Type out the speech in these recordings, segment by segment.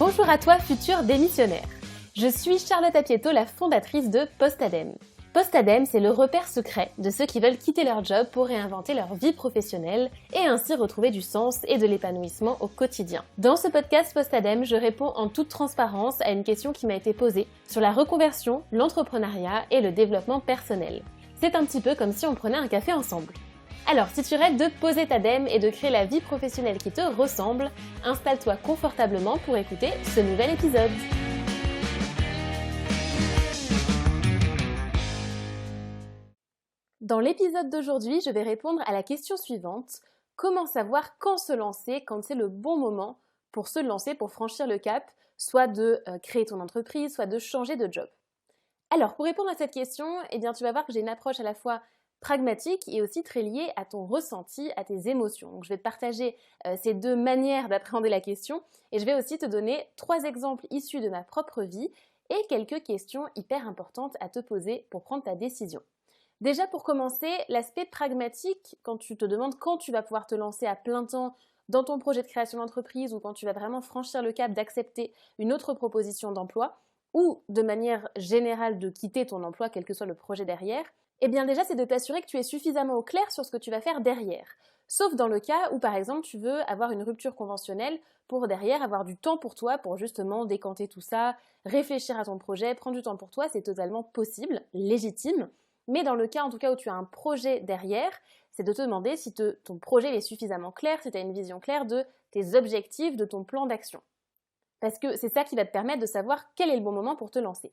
Bonjour à toi, futur démissionnaire. Je suis Charlotte Apieto, la fondatrice de Postadem. Postadem, c'est le repère secret de ceux qui veulent quitter leur job pour réinventer leur vie professionnelle et ainsi retrouver du sens et de l'épanouissement au quotidien. Dans ce podcast Postadem, je réponds en toute transparence à une question qui m'a été posée sur la reconversion, l'entrepreneuriat et le développement personnel. C'est un petit peu comme si on prenait un café ensemble. Alors, si tu rêves de poser ta dème et de créer la vie professionnelle qui te ressemble, installe-toi confortablement pour écouter ce nouvel épisode. Dans l'épisode d'aujourd'hui, je vais répondre à la question suivante. Comment savoir quand se lancer, quand c'est le bon moment pour se lancer, pour franchir le cap, soit de créer ton entreprise, soit de changer de job. Alors, pour répondre à cette question, tu vas voir que j'ai une approche à la fois pragmatique et aussi très liée à ton ressenti, à tes émotions. Donc, je vais te partager ces deux manières d'appréhender la question et je vais aussi te donner 3 exemples issus de ma propre vie et quelques questions hyper importantes à te poser pour prendre ta décision. Déjà, pour commencer, l'aspect pragmatique, quand tu te demandes quand tu vas pouvoir te lancer à plein temps dans ton projet de création d'entreprise ou quand tu vas vraiment franchir le cap d'accepter une autre proposition d'emploi ou de manière générale de quitter ton emploi, quel que soit le projet derrière, eh bien déjà c'est de t'assurer que tu es suffisamment au clair sur ce que tu vas faire derrière. Sauf dans le cas où par exemple tu veux avoir une rupture conventionnelle pour derrière avoir du temps pour toi, pour justement décanter tout ça, réfléchir à ton projet, prendre du temps pour toi, c'est totalement possible, légitime. Mais dans le cas en tout cas où tu as un projet derrière, c'est de te demander si ton projet est suffisamment clair, si tu as une vision claire de tes objectifs, de ton plan d'action. Parce que c'est ça qui va te permettre de savoir quel est le bon moment pour te lancer.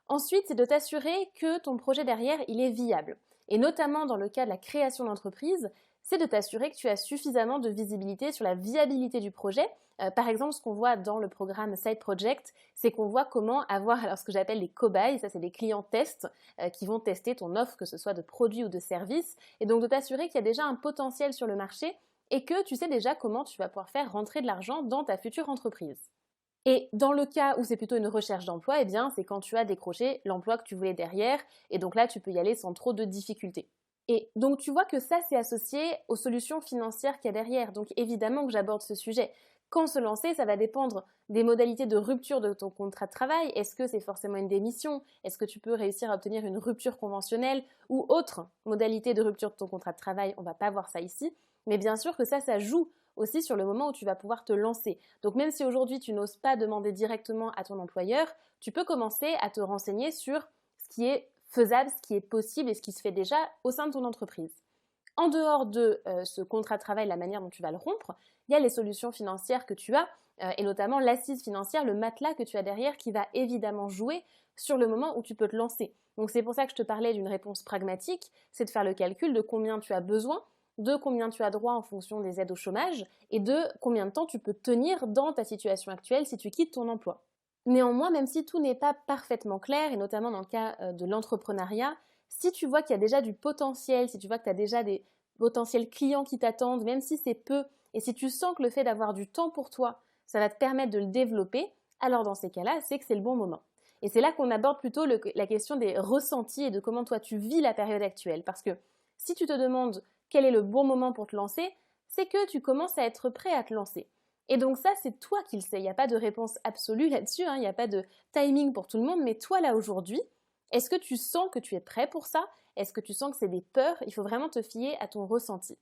Ensuite, c'est de t'assurer que ton projet derrière, il est viable. Et notamment dans le cas de la création d'entreprise, c'est de t'assurer que tu as suffisamment de visibilité sur la viabilité du projet. Par exemple, ce qu'on voit dans le programme Side Project, c'est qu'on voit comment avoir ce que j'appelle les cobayes, ça c'est des clients tests qui vont tester ton offre, que ce soit de produits ou de services. Et donc de t'assurer qu'il y a déjà un potentiel sur le marché et que tu sais déjà comment tu vas pouvoir faire rentrer de l'argent dans ta future entreprise. Et dans le cas où c'est plutôt une recherche d'emploi, c'est quand tu as décroché l'emploi que tu voulais derrière, et donc là tu peux y aller sans trop de difficultés. Et donc tu vois que ça c'est associé aux solutions financières qu'il y a derrière, donc évidemment que j'aborde ce sujet. Quand se lancer, ça va dépendre des modalités de rupture de ton contrat de travail. Est-ce que c'est forcément une démission? Est-ce que tu peux réussir à obtenir une rupture conventionnelle ou autre modalité de rupture de ton contrat de travail? On ne va pas voir ça ici, mais bien sûr que ça joue aussi sur le moment où tu vas pouvoir te lancer. Donc même si aujourd'hui tu n'oses pas demander directement à ton employeur, tu peux commencer à te renseigner sur ce qui est faisable, ce qui est possible et ce qui se fait déjà au sein de ton entreprise. En dehors de ce contrat de travail, la manière dont tu vas le rompre, il y a les solutions financières que tu as et notamment l'assise financière, le matelas que tu as derrière qui va évidemment jouer sur le moment où tu peux te lancer. Donc c'est pour ça que je te parlais d'une réponse pragmatique, c'est de faire le calcul de combien tu as besoin, de combien tu as droit en fonction des aides au chômage et de combien de temps tu peux tenir dans ta situation actuelle si tu quittes ton emploi. Néanmoins, même si tout n'est pas parfaitement clair, et notamment dans le cas de l'entrepreneuriat, si tu vois qu'il y a déjà du potentiel, si tu vois que tu as déjà des potentiels clients qui t'attendent, même si c'est peu, et si tu sens que le fait d'avoir du temps pour toi, ça va te permettre de le développer, alors dans ces cas-là, c'est que c'est le bon moment. Et c'est là qu'on aborde plutôt la question des ressentis et de comment toi tu vis la période actuelle. Parce que si tu te demandes quel est le bon moment pour te lancer, c'est que tu commences à être prêt à te lancer. Et donc ça, c'est toi qui le sais. Il n'y a pas de réponse absolue là-dessus, il n'y a pas de timing pour tout le monde, mais toi là aujourd'hui, est-ce que tu sens que tu es prêt pour ça? Est-ce que tu sens que c'est des peurs? Il faut vraiment te fier à ton ressenti.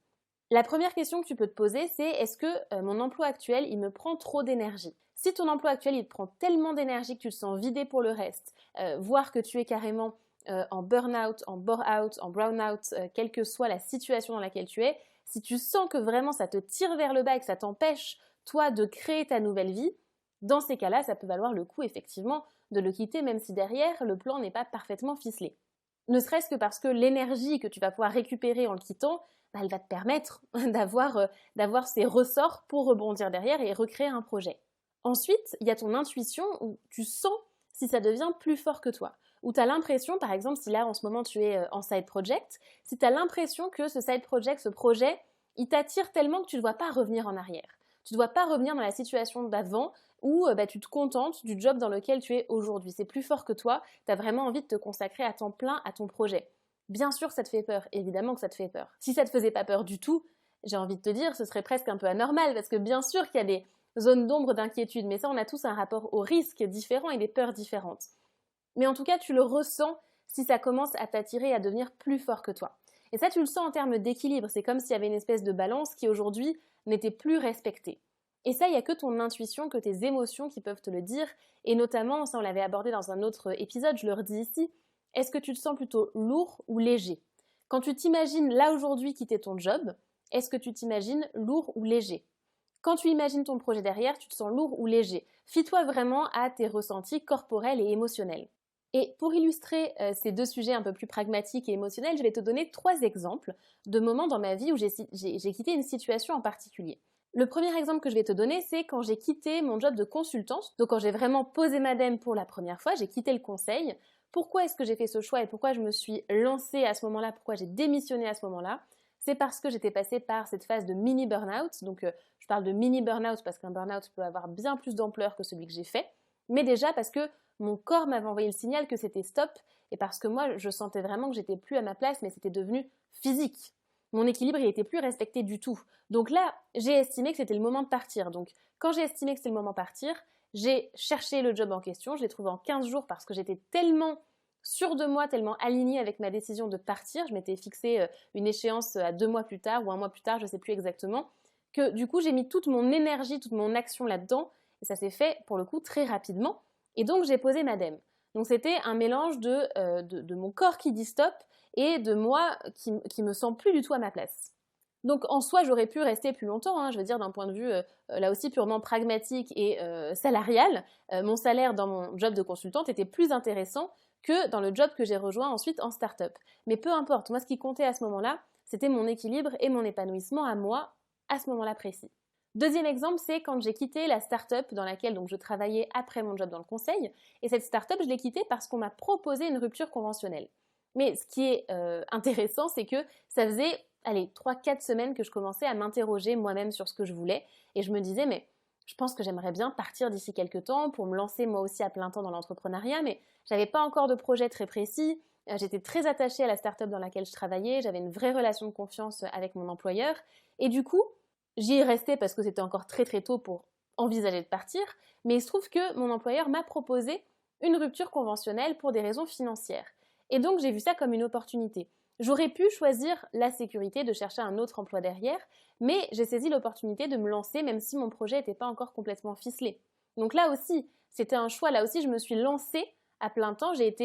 La première question que tu peux te poser, c'est est-ce que mon emploi actuel, il me prend trop d'énergie? Si ton emploi actuel, il te prend tellement d'énergie que tu te sens vidé pour le reste, voire que tu es carrément en burn-out, en bore-out, en brown-out, quelle que soit la situation dans laquelle tu es, si tu sens que vraiment ça te tire vers le bas et que ça t'empêche, toi, de créer ta nouvelle vie, dans ces cas-là, ça peut valoir le coup, effectivement, de le quitter, même si derrière, le plan n'est pas parfaitement ficelé. Ne serait-ce que parce que l'énergie que tu vas pouvoir récupérer en le quittant, elle va te permettre d'avoir ces ressorts pour rebondir derrière et recréer un projet. Ensuite, il y a ton intuition où tu sens si ça devient plus fort que toi. Où tu as l'impression, par exemple, si là en ce moment tu es en side project, si tu as l'impression que ce side project, ce projet, il t'attire tellement que tu ne dois pas revenir en arrière. Tu ne dois pas revenir dans la situation d'avant où tu te contentes du job dans lequel tu es aujourd'hui. C'est plus fort que toi, tu as vraiment envie de te consacrer à temps plein à ton projet. Bien sûr ça te fait peur, évidemment que ça te fait peur. Si ça ne te faisait pas peur du tout, j'ai envie de te dire, ce serait presque un peu anormal parce que bien sûr qu'il y a zones d'ombre d'inquiétude. Mais ça, on a tous un rapport au risque différent et des peurs différentes. Mais en tout cas, tu le ressens si ça commence à t'attirer et à devenir plus fort que toi. Et ça, tu le sens en termes d'équilibre. C'est comme s'il y avait une espèce de balance qui aujourd'hui n'était plus respectée. Et ça, il n'y a que ton intuition, que tes émotions qui peuvent te le dire. Et notamment, ça on l'avait abordé dans un autre épisode, je le redis ici, est-ce que tu te sens plutôt lourd ou léger? Quand tu t'imagines là aujourd'hui quitter ton job, est-ce que tu t'imagines lourd ou léger? Quand tu imagines ton projet derrière, tu te sens lourd ou léger? Fie-toi vraiment à tes ressentis corporels et émotionnels. Et pour illustrer ces deux sujets un peu plus pragmatiques et émotionnels, je vais te donner 3 exemples de moments dans ma vie où j'ai quitté une situation en particulier. Le premier exemple que je vais te donner, c'est quand j'ai quitté mon job de consultante, donc quand j'ai vraiment posé ma dème pour la première fois, j'ai quitté le conseil. Pourquoi est-ce que j'ai fait ce choix et pourquoi je me suis lancée à ce moment-là, pourquoi j'ai démissionné à ce moment-là? C'est parce que j'étais passée par cette phase de mini burn-out. Donc je parle de mini burn-out parce qu'un burn-out peut avoir bien plus d'ampleur que celui que j'ai fait, mais déjà parce que mon corps m'avait envoyé le signal que c'était stop et parce que moi je sentais vraiment que j'étais plus à ma place, mais c'était devenu physique. Mon équilibre il était plus respecté du tout. Donc là, j'ai estimé que c'était le moment de partir. Donc quand j'ai estimé que c'était le moment de partir, j'ai cherché le job en question, je l'ai trouvé en 15 jours parce que j'étais tellement sûre de moi, tellement alignée avec ma décision de partir. Je m'étais fixé une échéance à 2 mois plus tard ou 1 mois plus tard, je ne sais plus exactement, que du coup j'ai mis toute mon énergie, toute mon action là-dedans et ça s'est fait pour le coup très rapidement. Et donc j'ai posé ma dème. Donc c'était un mélange de mon corps qui dit stop et de moi qui me sent plus du tout à ma place. Donc en soi, j'aurais pu rester plus longtemps, hein, je veux dire d'un point de vue là aussi purement pragmatique et salarial. Mon salaire dans mon job de consultante était plus intéressant que dans le job que j'ai rejoint ensuite en start-up. Mais peu importe, moi ce qui comptait à ce moment-là, c'était mon équilibre et mon épanouissement à moi à ce moment-là précis. Deuxième exemple, c'est quand j'ai quitté la start-up dans laquelle donc, je travaillais après mon job dans le conseil. Et cette start-up, je l'ai quittée parce qu'on m'a proposé une rupture conventionnelle. Mais ce qui est intéressant, c'est que ça faisait, 3-4 semaines que je commençais à m'interroger moi-même sur ce que je voulais. Et je me disais, mais je pense que j'aimerais bien partir d'ici quelques temps pour me lancer moi aussi à plein temps dans l'entrepreneuriat, mais j'avais pas encore de projet très précis. J'étais très attachée à la start-up dans laquelle je travaillais. J'avais une vraie relation de confiance avec mon employeur. Et du coup, j'y ai resté parce que c'était encore très très tôt pour envisager de partir, mais il se trouve que mon employeur m'a proposé une rupture conventionnelle pour des raisons financières. Et donc j'ai vu ça comme une opportunité. J'aurais pu choisir la sécurité de chercher un autre emploi derrière, mais j'ai saisi l'opportunité de me lancer même si mon projet n'était pas encore complètement ficelé. Donc là aussi, c'était un choix, là aussi je me suis lancée à plein temps, j'ai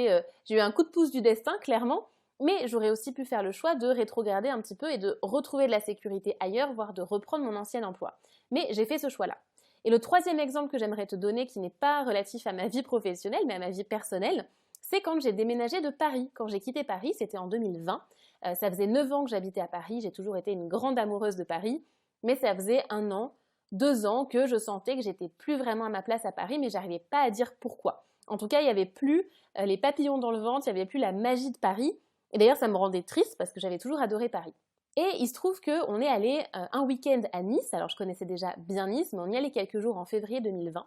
eu un coup de pouce du destin clairement, mais j'aurais aussi pu faire le choix de rétrograder un petit peu et de retrouver de la sécurité ailleurs, voire de reprendre mon ancien emploi. Mais j'ai fait ce choix-là. Et le troisième exemple que j'aimerais te donner, qui n'est pas relatif à ma vie professionnelle, mais à ma vie personnelle, c'est quand j'ai déménagé de Paris. Quand j'ai quitté Paris, c'était en 2020. Ça faisait 9 ans que j'habitais à Paris, j'ai toujours été une grande amoureuse de Paris, mais ça faisait 1 an, 2 ans que je sentais que j'étais plus vraiment à ma place à Paris, mais j'arrivais pas à dire pourquoi. En tout cas, il n'y avait plus les papillons dans le ventre, il n'y avait plus la magie de Paris. Et d'ailleurs, ça me rendait triste parce que j'avais toujours adoré Paris. Et il se trouve qu'on est allé un week-end à Nice. Alors, je connaissais déjà bien Nice, mais on y allait quelques jours en février 2020.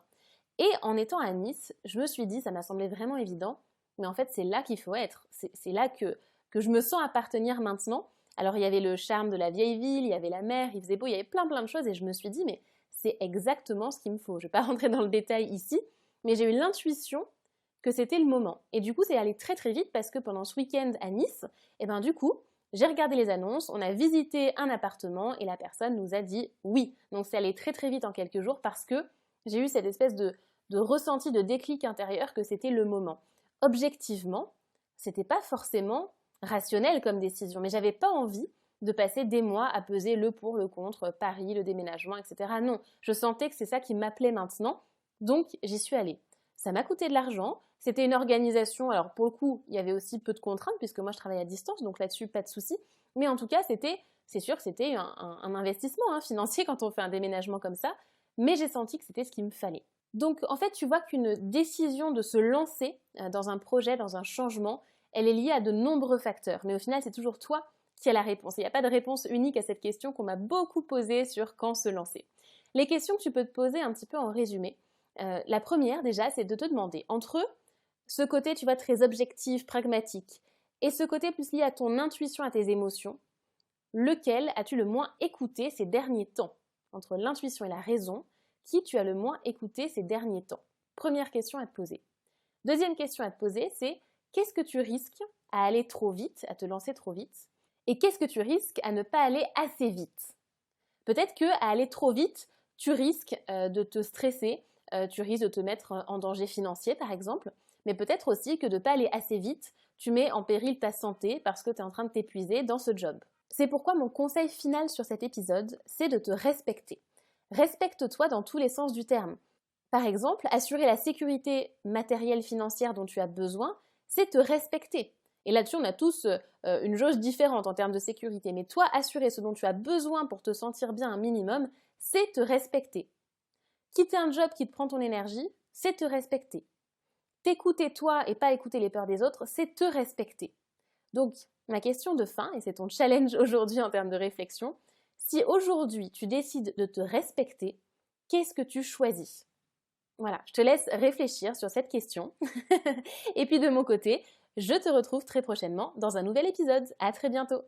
Et en étant à Nice, je me suis dit, ça m'a semblé vraiment évident, mais en fait, c'est là qu'il faut être. C'est là que je me sens appartenir maintenant. Alors, il y avait le charme de la vieille ville, il y avait la mer, il faisait beau, il y avait plein de choses. Et je me suis dit, mais c'est exactement ce qu'il me faut. Je ne vais pas rentrer dans le détail ici, mais j'ai eu l'intuition que c'était le moment. Et du coup, c'est allé très très vite parce que pendant ce week-end à Nice, et ben du coup, j'ai regardé les annonces, on a visité un appartement et la personne nous a dit oui. Donc c'est allé très très vite en quelques jours parce que j'ai eu cette espèce de ressenti, de déclic intérieur que c'était le moment. Objectivement, c'était pas forcément rationnel comme décision, mais j'avais pas envie de passer des mois à peser le pour, le contre, Paris, le déménagement, etc. Non, je sentais que c'est ça qui m'appelait maintenant, donc j'y suis allée. Ça m'a coûté de l'argent, c'était une organisation, alors pour le coup, il y avait aussi peu de contraintes puisque moi je travaille à distance, donc là-dessus, pas de souci. Mais en tout cas, c'est sûr que c'était un investissement financier quand on fait un déménagement comme ça, mais j'ai senti que c'était ce qu'il me fallait. Donc en fait, tu vois qu'une décision de se lancer dans un projet, dans un changement, elle est liée à de nombreux facteurs. Mais au final, c'est toujours toi qui as la réponse. Il n'y a pas de réponse unique à cette question qu'on m'a beaucoup posée sur quand se lancer. Les questions que tu peux te poser un petit peu en résumé. La première déjà, c'est de te demander entre ce côté, tu vois, très objectif, pragmatique, et ce côté plus lié à ton intuition, à tes émotions, lequel as-tu le moins écouté ces derniers temps? Entre l'intuition et la raison, qui tu as le moins écouté ces derniers temps? Première question à te poser. Deuxième question à te poser, c'est qu'est-ce que tu risques à aller trop vite, à te lancer trop vite? Et qu'est-ce que tu risques à ne pas aller assez vite? Peut-être qu'à aller trop vite, tu risques de te stresser, tu risques de te mettre en danger financier par exemple, mais peut-être aussi que de ne pas aller assez vite, tu mets en péril ta santé parce que tu es en train de t'épuiser dans ce job. C'est pourquoi mon conseil final sur cet épisode, c'est de te respecter. Respecte-toi dans tous les sens du terme. Par exemple, assurer la sécurité matérielle financière dont tu as besoin, c'est te respecter. Et là-dessus, on a tous une jauge différente en termes de sécurité. Mais toi, assurer ce dont tu as besoin pour te sentir bien un minimum, c'est te respecter. Quitter un job qui te prend ton énergie, c'est te respecter. T'écouter toi et pas écouter les peurs des autres, c'est te respecter. Donc, ma question de fin, et c'est ton challenge aujourd'hui en termes de réflexion, si aujourd'hui tu décides de te respecter, qu'est-ce que tu choisis? Voilà, je te laisse réfléchir sur cette question. Et puis de mon côté, je te retrouve très prochainement dans un nouvel épisode. À très bientôt!